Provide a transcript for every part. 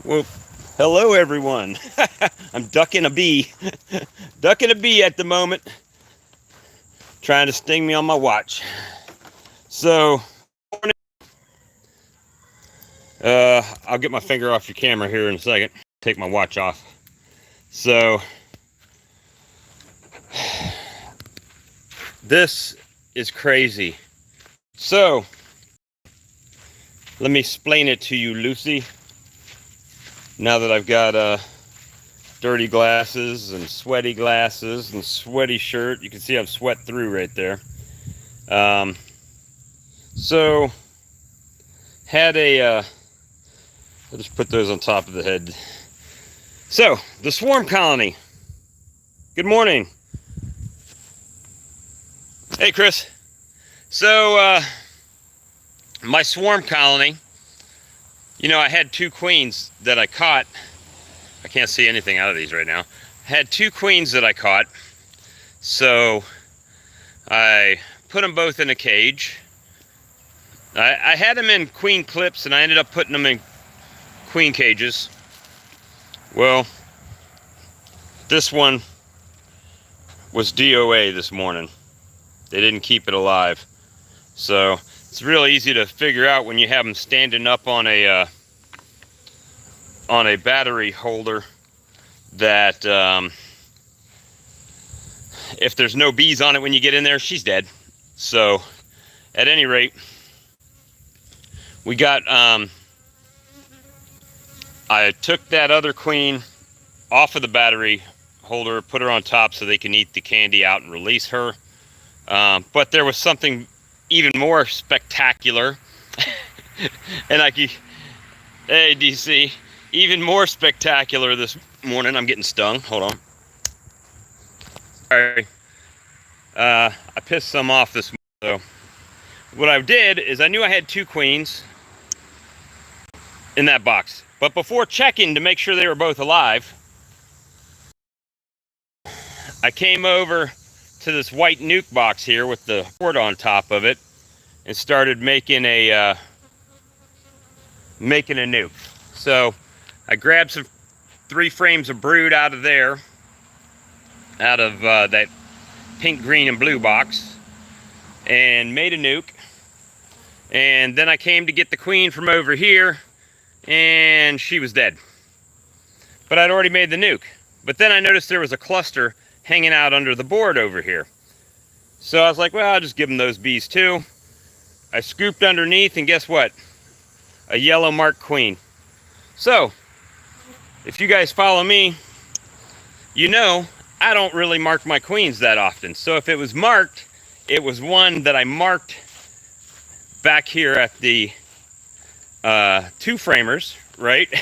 Well, hello everyone. I'm ducking a bee. Ducking a bee at the moment. Trying to sting me on my watch. So, I'll get my finger off your camera here in a second. Take my watch off. So, this is crazy. So, let me explain it to you, Lucy. Now that I've got dirty glasses and sweaty sweaty shirt. You can see I've sweat through right there. So had I'll just put those on top of the head. So the swarm colony. Good morning. Hey Chris. So my swarm colony, I had two queens that I caught. I can't see anything out of these right now. I had two queens that I caught. So I put them both in a cage. I had them in queen clips and I ended up putting them in queen cages. Well, this one was DOA this morning. They didn't keep it alive. So it's really easy to figure out when you have them standing up on a battery holder that if there's no bees on it when you get in there, she's dead. So at any rate, we got I took that other queen off of the battery holder, put her on top so they can eat the candy out and release her. But there was something even more spectacular. And hey DC, even more spectacular this morning. I'm getting stung. Hold on. Sorry. I pissed some off this morning. So what I did is I knew I had two queens in that box. But before checking to make sure they were both alive, I came over to this white nuke box here with the cord on top of it and started making a nuke. So I grabbed some 3 frames of brood out of there, out of that pink, green, and blue box, and made a nuke. And then I came to get the queen from over here, and she was dead. But I'd already made the nuke. But then I noticed there was a cluster hanging out under the board over here. So I was like, well, I'll just give them those bees too. I scooped underneath, and guess what? A yellow marked queen. So, if you guys follow me, you know I don't really mark my queens that often. So if it was marked, it was one that I marked back here at the 2 framers, right?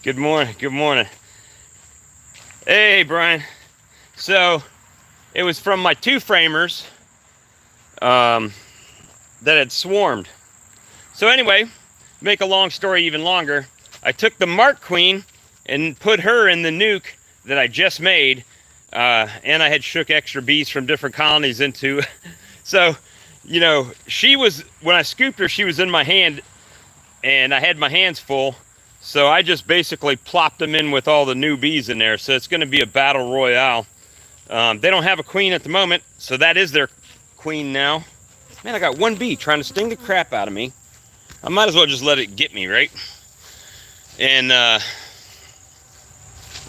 Good morning, good morning. Hey, Brian. So it was from my 2 framers that had swarmed. So anyway, make a long story even longer, I took the marked queen and put her in the nuke that I just made, and I had shook extra bees from different colonies into. So, she was, when I scooped her, she was in my hand, and I had my hands full. So I just basically plopped them in with all the new bees in there. So it's going to be a battle royale. They don't have a queen at the moment, so that is their queen now. Man, I got one bee trying to sting the crap out of me. I might as well just let it get me, right? And,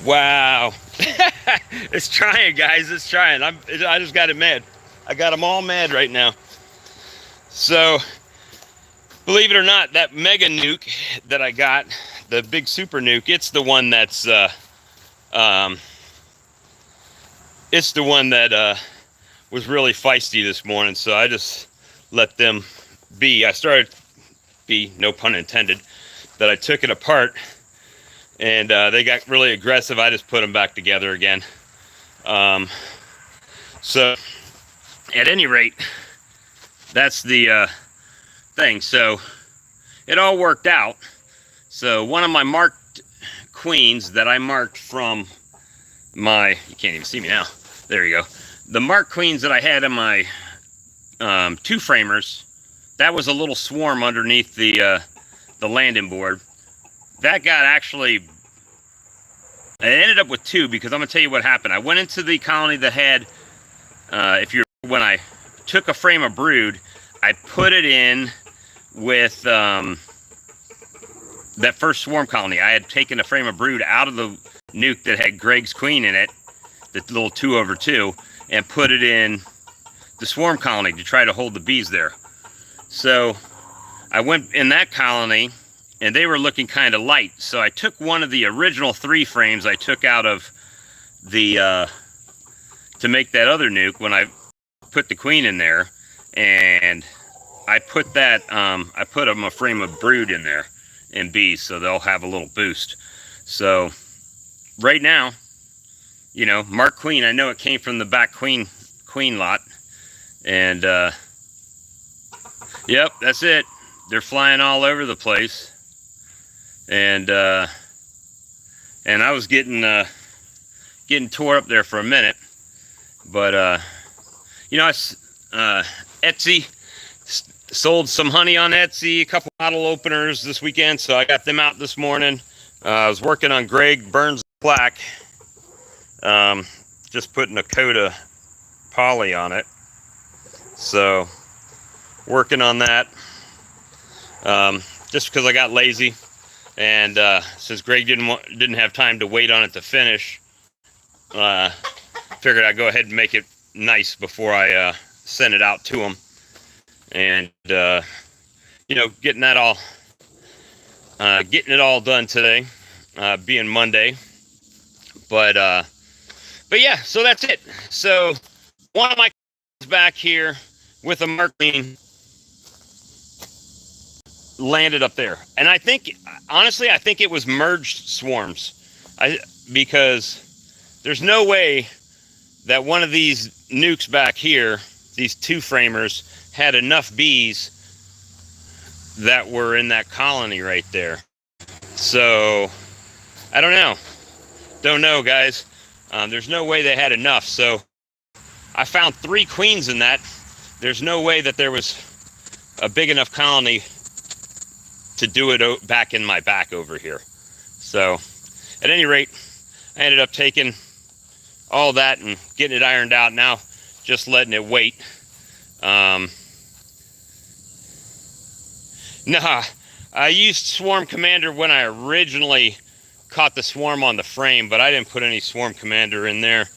wow. It's trying, guys. It's trying. I just got it mad. I got them all mad right now. So, believe it or not, that mega nuke that I got, the big super nuke, it's the one that's, it's the one that was really feisty this morning. So I just let them be. I started be, no pun intended, that I took it apart, and they got really aggressive. I just put them back together again. So at any rate, that's the thing. So it all worked out. So one of my marked queens that I marked from my, you can't even see me now, there you go, the marked queens that I had in my 2 framers, that was a little swarm underneath the landing board. that got actually, I ended up with 2 because I'm going to tell you what happened. I went into the colony that had, when I took a frame of brood, I put it in with that first swarm colony. I had taken a frame of brood out of the nuke that had Greg's queen in it, the little 2/2, and put it in the swarm colony to try to hold the bees there. So I went in that colony and they were looking kind of light. So I took one of the original 3 frames I took out of the, to make that other nuke when I put the queen in there, and I put that, I put them a frame of brood in there in bees so they'll have a little boost. So right now, you know, Mark Queen, I know it came from the back queen lot, and yep, that's it. They're flying all over the place, and I was getting tore up there for a minute, but you know, Etsy, sold some honey on Etsy, a couple bottle openers this weekend, so I got them out this morning. I was working on Greg Burns Black, just putting a coat of poly on it, so working on that, just because I got lazy, and since Greg didn't have time to wait on it to finish, figured I'd go ahead and make it nice before I send it out to him. And you know, getting it all done today, being Monday. But yeah, so that's it. So one of my is back here with a Mark Queen landed up there, and I think, honestly, I think it was merged swarms. Because there's no way that one of these nukes back here, these 2 framers, had enough bees that were in that colony right there. So I don't know, guys. There's no way they had enough. So I found 3 queens in that. There's no way that there was a big enough colony to do it back in my back over here. So at any rate, I ended up taking all that and getting it ironed out. Now just letting it wait. Nah, I used Swarm Commander when I originally caught the swarm on the frame, but I didn't put any Swarm Commander in there.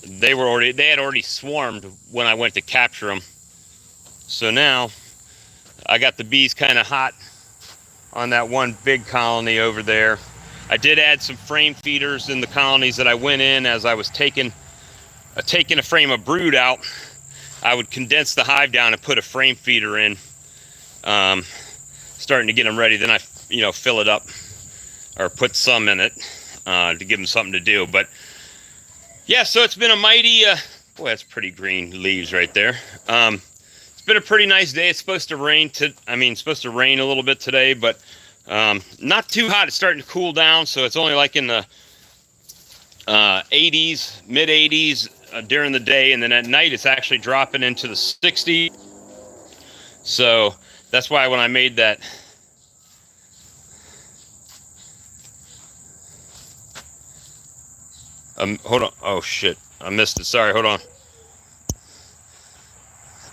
They had already swarmed when I went to capture them. So now I got the bees kind of hot on that one big colony over there. I did add some frame feeders in the colonies that I went in. As I was taking a frame of brood out, I would condense the hive down and put a frame feeder in, starting to get them ready. Then I, you know, fill it up or put some in it to give them something to do. But yeah, so it's been a mighty, boy, that's pretty green leaves right there. It's been a pretty nice day. It's supposed to rain supposed to rain a little bit today, but not too hot. It's starting to cool down, so it's only like in the 80s, mid 80s during the day, and then at night it's actually dropping into the 60s. So that's why when I made that hold on, oh shit, I missed it, sorry, hold on.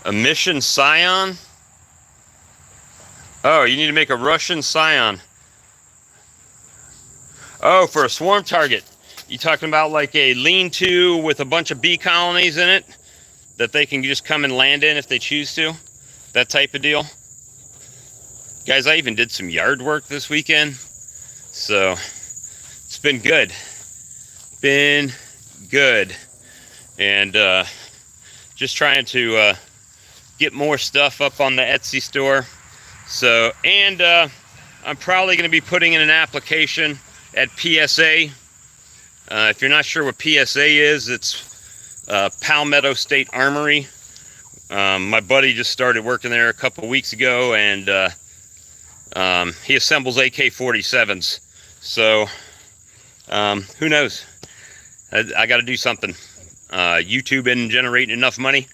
A mission scion? Oh, you need to make a Russian scion. Oh, for a swarm target. You talking about like a lean-to with a bunch of bee colonies in it that they can just come and land in if they choose to? That type of deal. Guys, I even did some yard work this weekend, so it's been good. Been good. And just trying to get more stuff up on the Etsy store. So, and I'm probably going to be putting in an application at PSA. If you're not sure what PSA is, it's Palmetto State Armory. My buddy just started working there a couple weeks ago, and he assembles AK-47s. So, who knows? I got to do something. YouTube isn't generating enough money,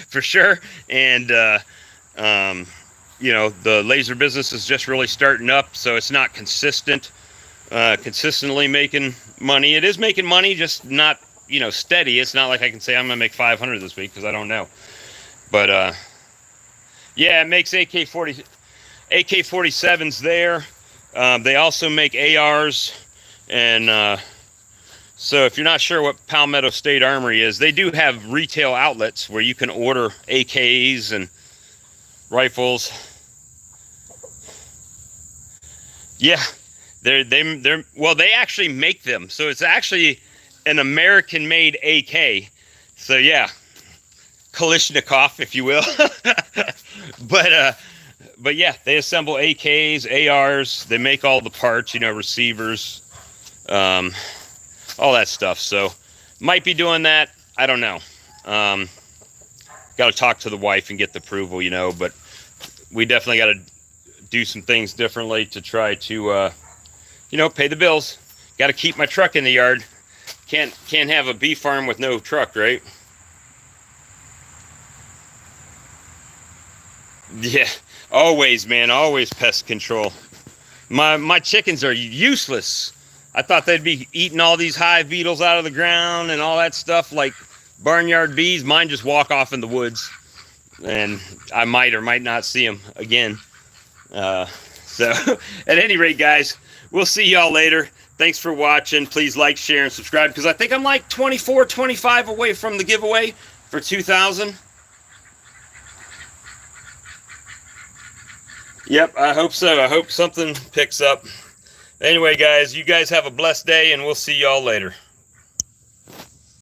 for sure. And, you know, the laser business is just really starting up, so it's not consistently making money. It is making money, just not, you know, steady. It's not like I can say I'm gonna make 500 this week, because I don't know. But yeah, it makes AK-47s there. They also make ARs, and so if you're not sure what Palmetto State Armory is, they do have retail outlets where you can order AKs and rifles. Yeah, well, they actually make them, so it's actually an American-made AK. So yeah, Kalashnikov, if you will. But yeah, they assemble AKs, ARs. They make all the parts, you know, receivers, all that stuff. So might be doing that. I don't know. Got to talk to the wife and get the approval, you know. But we definitely got to do some things differently to try to, you know, pay the bills. Got to keep my truck in the yard. Can't have a bee farm with no truck, right? Yeah, always, man, always pest control. My chickens are useless. I thought they'd be eating all these hive beetles out of the ground and all that stuff like barnyard bees. Mine just walk off in the woods, and I might or might not see them again. So at any rate, guys, we'll see y'all later. Thanks for watching. Please like, share, and subscribe, because I think I'm like 24, 25 away from the giveaway for 2,000. Yep, I hope so. I hope something picks up. Anyway, guys, you guys have a blessed day, and we'll see y'all later.